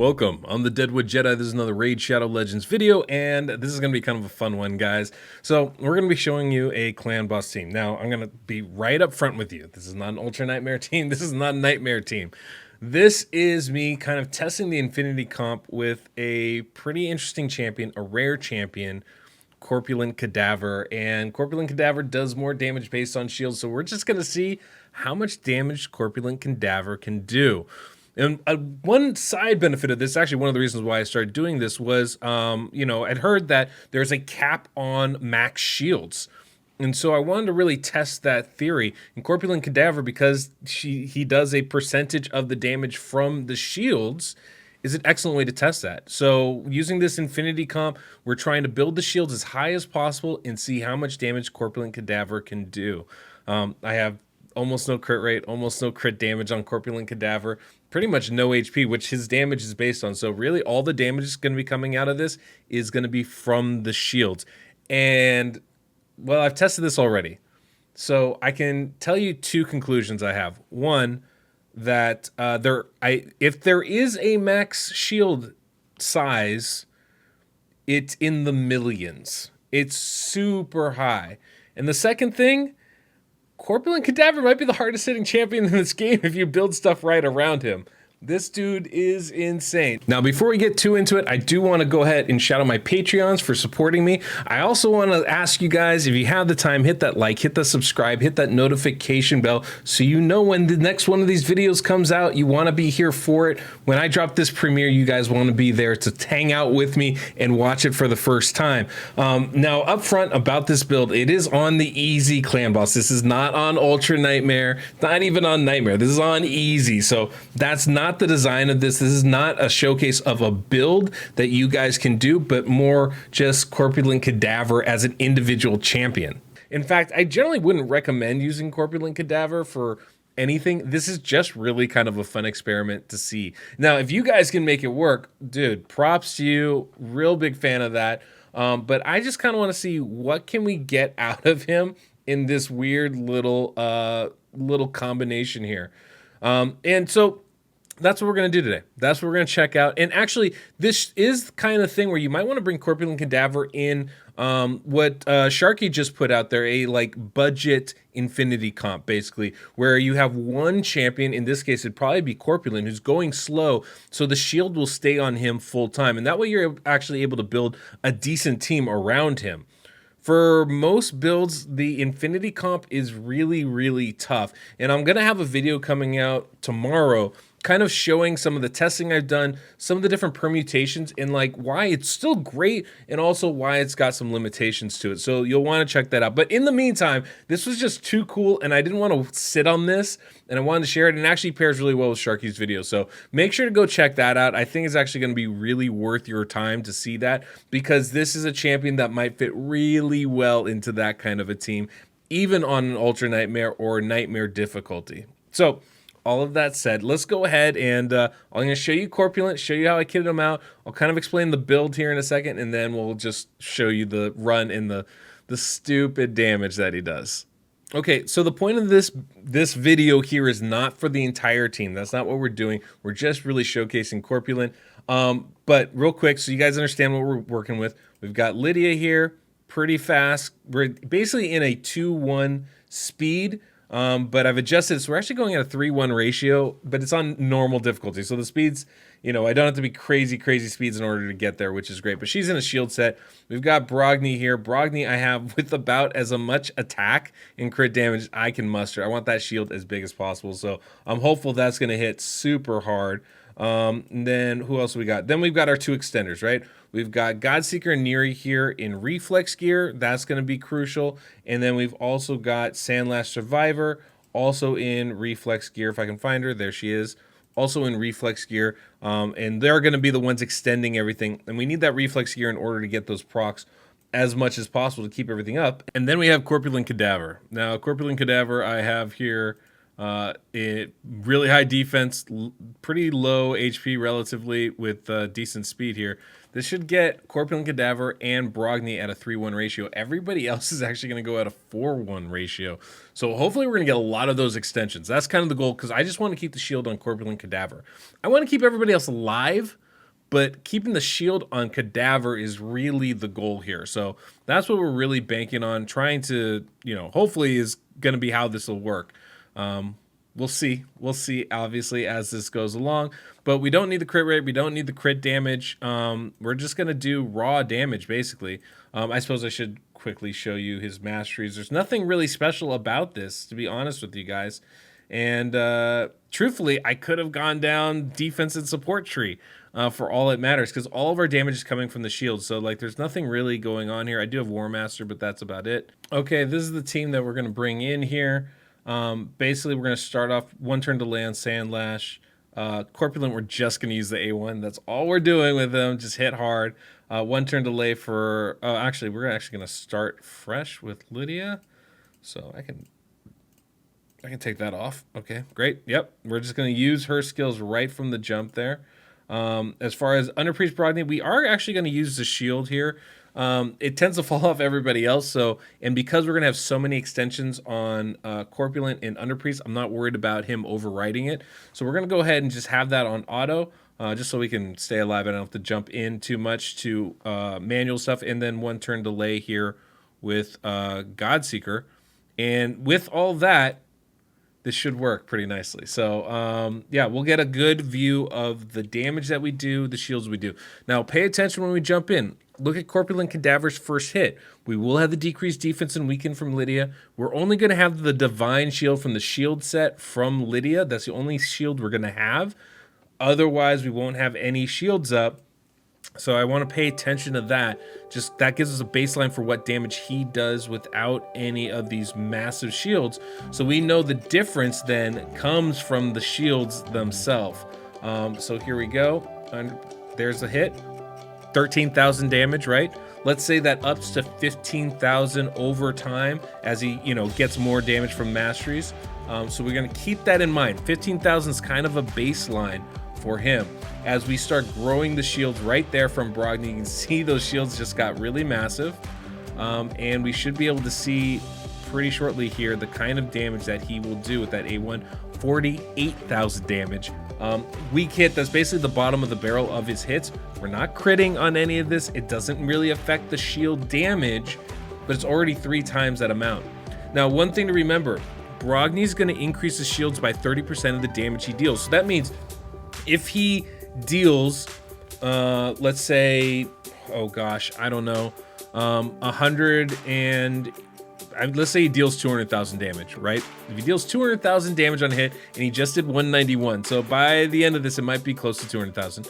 Welcome, I'm the Deadwood Jedi. This is another Raid Shadow Legends video, and this is going to be kind of a fun one, guys. So we're going to be showing you a clan boss team. Now, I'm going to be right up front with you. This is not an Ultra Nightmare team. This is not a Nightmare team. This is me kind of testing the Infinity comp with a pretty interesting champion, a rare champion, Corpulent Cadaver. And Corpulent Cadaver does more damage based on shields, so we're just going to see how much damage Corpulent Cadaver can do. And one side benefit of this, actually one of the reasons why I started doing this was, I'd heard that there's a cap on max shields. And so I wanted to really test that theory. And Corpulent Cadaver, because he does a percentage of the damage from the shields, is an excellent way to test that. So using this Infinity comp, we're trying to build the shields as high as possible and see how much damage Corpulent Cadaver can do. I have almost no crit rate, almost no crit damage on Corpulent Cadaver, pretty much no HP, which his damage is based on. So really all the damage is going to be coming out of this is going to be from the shields. And, well, I've tested this already. So I can tell you two conclusions I have. One, that if there is a max shield size, it's in the millions. It's super high. And the second thing, Corpulent Cadaver might be the hardest hitting champion in this game if you build stuff right around him. This dude is insane. Now, before we get too into it, I do want to go ahead and shout out my Patreons for supporting me. I also want to ask you guys, if you have the time, hit that like, hit the subscribe, hit that notification bell so you know when the next one of these videos comes out. You want to be here for it. When I drop this premiere, you guys want to be there to hang out with me and watch it for the first time. Now, up front about this build, it is on the easy clan boss. This is not on Ultra Nightmare, not even on Nightmare. This is on easy. So that's not the design of this. This is not a showcase of a build that you guys can do, but more just Corpulent Cadaver as an individual champion. In fact, I generally wouldn't recommend using Corpulent Cadaver for anything. This is just really kind of a fun experiment to see. Now, if you guys can make it work, dude, props to you. Real big fan of that. But I just kind of want to see what can we get out of him in this weird little combination here. And so that's what we're going to do today. That's what we're going to check out. And actually, this is the kind of thing where you might want to bring Corpulent Cadaver in what Sharky just put out there, a budget Infinity comp, basically, where you have one champion, in this case, it'd probably be Corpulent, who's going slow, so the shield will stay on him full time. And that way you're actually able to build a decent team around him. For most builds, the Infinity comp is really, really tough. And I'm going to have a video coming out tomorrow kind of showing some of the testing I've done, some of the different permutations, and why it's still great and also why it's got some limitations to it. So you'll want to check that out. But in the meantime, this was just too cool and I didn't want to sit on this and I wanted to share it, and it actually pairs really well with Sharky's video. So make sure to go check that out. I think it's actually going to be really worth your time to see that, because this is a champion that might fit really well into that kind of a team, even on an Ultra Nightmare or Nightmare difficulty. So all of that said, let's go ahead and I'm going to show you Corpulent, show you how I kitted him out. I'll kind of explain the build here in a second, and then we'll just show you the run and the stupid damage that he does. Okay, so the point of this video here is not for the entire team. That's not what we're doing. We're just really showcasing Corpulent. But real quick, so you guys understand what we're working with, we've got Lydia here, pretty fast. We're basically in a 2-1 speed. But I've adjusted, so we're actually going at a 3-1 ratio, but it's on normal difficulty. So the speeds, I don't have to be crazy speeds in order to get there, which is great. But she's in a shield set. We've got Brogni here. Brogni I have with about as much attack and crit damage as I can muster. I want that shield as big as possible, so I'm hopeful that's going to hit super hard. And then who else we got? Then we've got our two extenders, right? We've got Godseeker and Neri here in reflex gear. That's going to be crucial. And then we've also got Sandlash Survivor, also in reflex gear. If I can find her, there she is. Also in reflex gear. And they're going to be the ones extending everything. And we need that reflex gear in order to get those procs as much as possible to keep everything up. And then we have Corpulent Cadaver. Now, Corpulent Cadaver I have here. Really high defense, pretty low HP relatively, with decent speed here. This should get Corpulent Cadaver and Brogni at a 3-1 ratio. Everybody else is actually going to go at a 4-1 ratio. So hopefully we're going to get a lot of those extensions. That's kind of the goal, because I just want to keep the shield on Corpulent Cadaver. I want to keep everybody else alive, but keeping the shield on Cadaver is really the goal here. So that's what we're really banking on, trying to, you know, hopefully is going to be how this will work. We'll see. We'll see, obviously, as this goes along. But we don't need the crit rate. We don't need the crit damage. We're just going to do raw damage, basically. I suppose I should quickly show you his masteries. There's nothing really special about this, to be honest with you guys. And truthfully, I could have gone down defense and support tree for all it matters, because all of our damage is coming from the shield. So, like, there's nothing really going on here. I do have War Master, but that's about it. Okay, this is the team that we're going to bring in here. Basically, we're going to start off 1 turn delay on Sandlash. Corpulent, we're just going to use the A1. That's all we're doing with them. Just hit hard. 1 turn delay for... actually, we're actually going to start fresh with Lydia. So I can take that off. Okay, great. Yep, we're just going to use her skills right from the jump there. As far as Underpriest Brogni, we are actually going to use the shield here. It tends to fall off everybody else. So, and because we're going to have so many extensions on Corpulent and Underpriest, I'm not worried about him overriding it. So we're going to go ahead and just have that on auto, just so we can stay alive. I don't have to jump in too much to manual stuff. And then 1 turn delay here with Godseeker. And with all that, this should work pretty nicely. So, yeah, we'll get a good view of the damage that we do, the shields we do. Now, pay attention when we jump in. Look at Corpulent Cadaver's first hit. We will have the decreased defense and weaken from Lydia. We're only going to have the Divine Shield from the shield set from Lydia. That's the only shield we're going to have. Otherwise, we won't have any shields up. So I want to pay attention to that. Just that gives us a baseline for what damage he does without any of these massive shields. So we know the difference then comes from the shields themselves. So here we go. And there's a hit. 13,000 damage, right? Let's say that ups to 15,000 over time as he, you know, gets more damage from masteries. So we're going to keep that in mind. 15,000 is kind of a baseline for him. As we start growing the shields right there from Brogni, you can see those shields just got really massive. And we should be able to see pretty shortly here the kind of damage that he will do with that A1. 48,000 damage. Weak hit, that's basically the bottom of the barrel of his hits. We're not critting on any of this. It doesn't really affect the shield damage, but it's already 3 times that amount. Now, one thing to remember, Brogni's going to increase his shields by 30% of the damage he deals. So that means if he deals, let's say, oh gosh, I don't know, 100 and... let's say he deals 200,000 damage, right? If he deals 200,000 damage on a hit, and he just did 191, so by the end of this, it might be close to 200,000.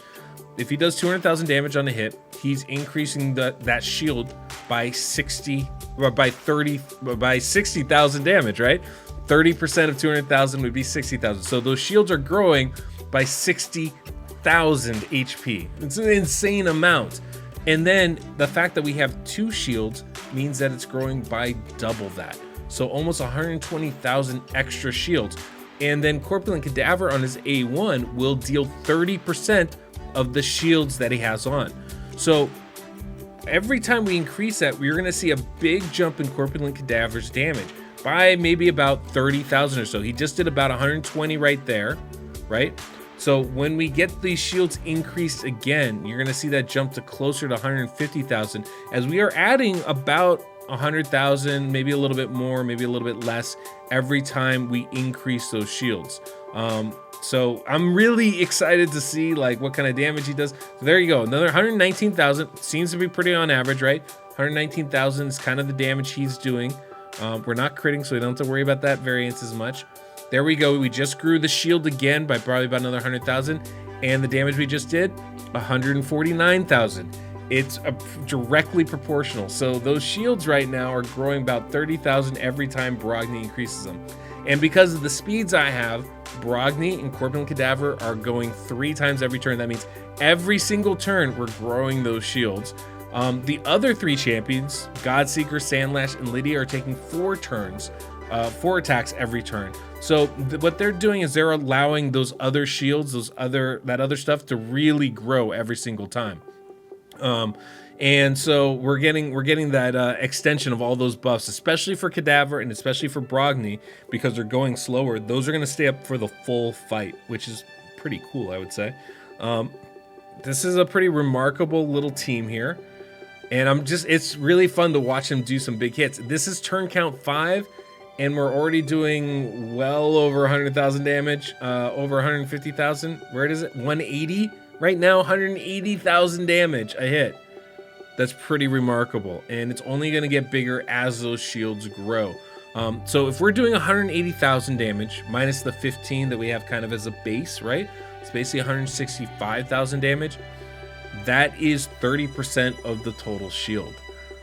If he does 200,000 damage on a hit, he's increasing that shield by 60,000 damage, right? 30% of 200,000 would be 60,000. So those shields are growing by 60,000 HP. It's an insane amount. And then the fact that we have 2 shields means that it's growing by double that. So almost 120,000 extra shields. And then Corpulent Cadaver on his A1 will deal 30% of the shields that he has on. So every time we increase that, we're going to see a big jump in Corpulent Cadaver's damage by maybe about 30,000 or so. He just did about 120 right there, right? So when we get these shields increased again, you're going to see that jump to closer to 150,000 as we are adding about 100,000, maybe a little bit more, maybe a little bit less every time we increase those shields. So I'm really excited to see like what kind of damage he does. So there you go. Another 119,000 seems to be pretty on average, right? 119,000 is kind of the damage he's doing. We're not critting, so we don't have to worry about that variance as much. There we go. We just grew the shield again by probably about another 100,000. And the damage we just did, 149,000. It's directly proportional. So those shields right now are growing about 30,000 every time Brogni increases them. And because of the speeds I have, Brogni and Corpulent Cadaver are going 3 times every turn. That means every single turn we're growing those shields. The other 3 champions, Godseeker, Sandlash, and Lydia, are taking 4 turns, 4 attacks every turn. So what they're doing is they're allowing those other shields, that other stuff to really grow every single time. And so we're getting that extension of all those buffs, especially for Cadaver and especially for Brogni, because they're going slower. Those are going to stay up for the full fight, which is pretty cool, I would say. this is a pretty remarkable little team here. And it's really fun to watch him do some big hits. This is turn count 5, and we're already doing well over 100,000 damage, over 150,000. Where is it? 180 right now, 180,000 damage a hit. That's pretty remarkable, and it's only going to get bigger as those shields grow. So if we're doing 180,000 damage minus the 15 that we have kind of as a base, right? It's basically 165,000 damage. That is 30% of the total shield.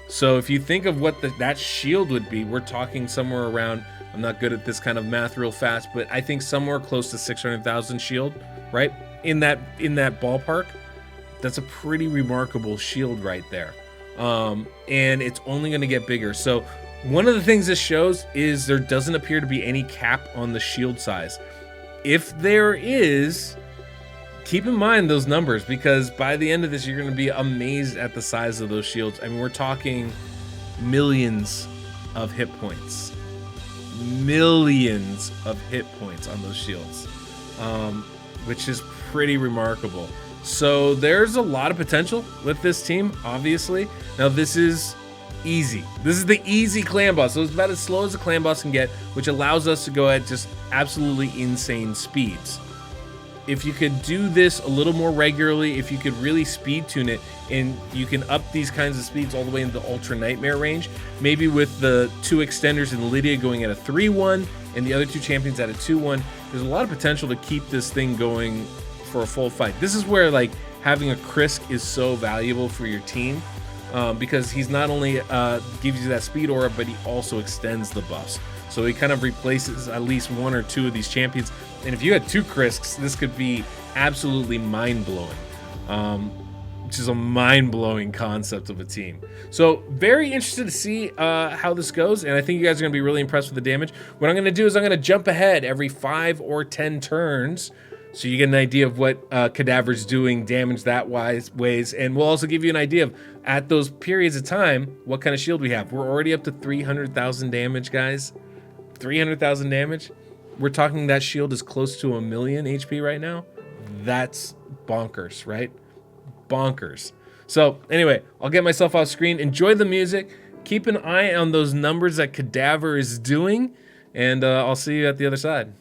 So if you think of what that shield would be, we're talking somewhere around, I'm not good at this kind of math real fast, but I think somewhere close to 600,000 shield, right? In that ballpark. That's a pretty remarkable shield right there. And it's only going to get bigger. So one of the things this shows is there doesn't appear to be any cap on the shield size. If there is, keep in mind those numbers, because by the end of this, you're going to be amazed at the size of those shields. I mean, we're talking millions of hit points. Millions of hit points on those shields, which is pretty remarkable. So there's a lot of potential with this team, obviously. Now, this is easy. This is the easy clan boss. So it's about as slow as a clan boss can get, which allows us to go at just absolutely insane speeds. If you could do this a little more regularly, if you could really speed tune it, and you can up these kinds of speeds all the way into the Ultra Nightmare range, maybe with the 2 extenders and Lydia going at a 3-1 and the other 2 champions at a 2-1, there's a lot of potential to keep this thing going for a full fight. This is where like having a Krisk is so valuable for your team, because he's not only gives you that speed aura, but he also extends the buffs. So he kind of replaces at least 1 or 2 of these champions. And if you had 2 Krisks, this could be absolutely mind-blowing, which is a mind-blowing concept of a team. So very interested to see how this goes, and I think you guys are going to be really impressed with the damage. What I'm going to do is I'm going to jump ahead every 5 or 10 turns, so you get an idea of what Cadaver's doing damage that ways, and we'll also give you an idea of, at those periods of time, what kind of shield we have. We're already up to 300,000 damage, guys. 300,000 damage. We're talking that shield is close to 1,000,000 HP right now. That's bonkers, right? Bonkers. So anyway, I'll get myself off screen. Enjoy the music. Keep an eye on those numbers that Cadaver is doing, and I'll see you at the other side.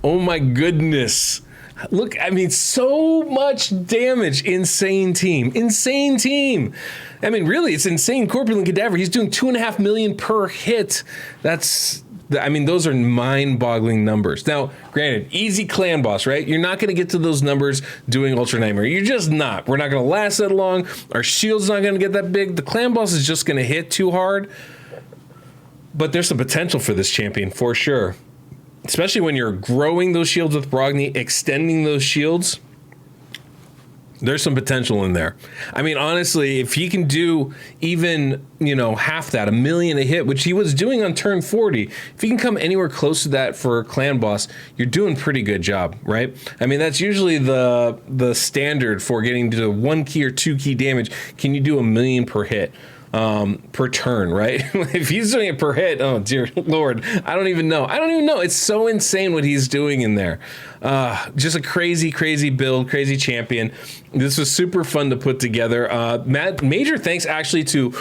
Oh my goodness. Look, I mean, so much damage. Insane team. Insane team. I mean, really, it's insane. Corpulent Cadaver, he's doing 2.5 million per hit. I mean, those are mind-boggling numbers. Now, granted, easy clan boss, right? You're not going to get to those numbers doing Ultra Nightmare. You're just not. We're not going to last that long. Our shield's not going to get that big. The clan boss is just going to hit too hard. But there's some potential for this champion, for sure. Especially when you're growing those shields with Brogni, extending those shields. There's some potential in there. I mean, honestly, if he can do even, half that, 1 million a hit, which he was doing on turn 40, if he can come anywhere close to that for clan boss, you're doing a pretty good job, right? I mean, that's usually the standard for getting to 1 key or 2 key damage. Can you do 1 million per hit? Per turn, right? If he's doing it per hit, oh dear Lord, I don't even know. It's so insane what he's doing in there. Just a crazy, crazy build, crazy champion. This was super fun to put together. Major thanks actually to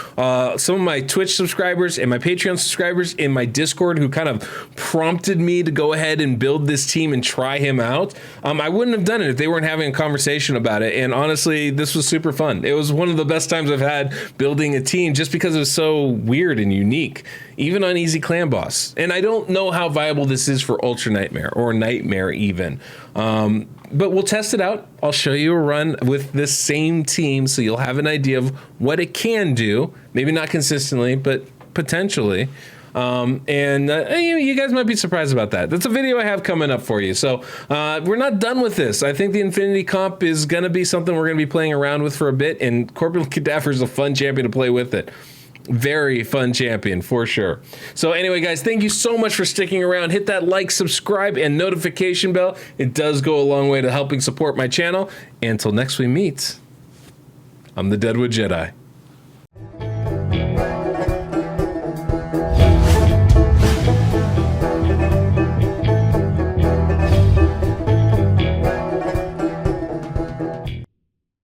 some of my Twitch subscribers and my Patreon subscribers in my Discord who kind of prompted me to go ahead and build this team and try him out. I wouldn't have done it if they weren't having a conversation about it. And honestly, this was super fun. It was one of the best times I've had building a team just because it was so weird and unique, even on Easy Clan Boss. And I don't know how viable this is for Ultra Nightmare or Nightmare even. But we'll test it out. I'll show you a run with this same team so you'll have an idea of what it can do. Maybe not consistently, but potentially. You guys might be surprised about that. That's a video I have coming up for you. So we're not done with this. I think the Infinity Comp is going to be something we're going to be playing around with for a bit, and Corpulent Cadaver is a fun champion to play with it. Very fun champion for sure. So anyway, guys, thank you so much for sticking around. Hit that like, subscribe, and notification bell. It does go a long way to helping support my channel. And until next we meet, I'm the Deadwood Jedi.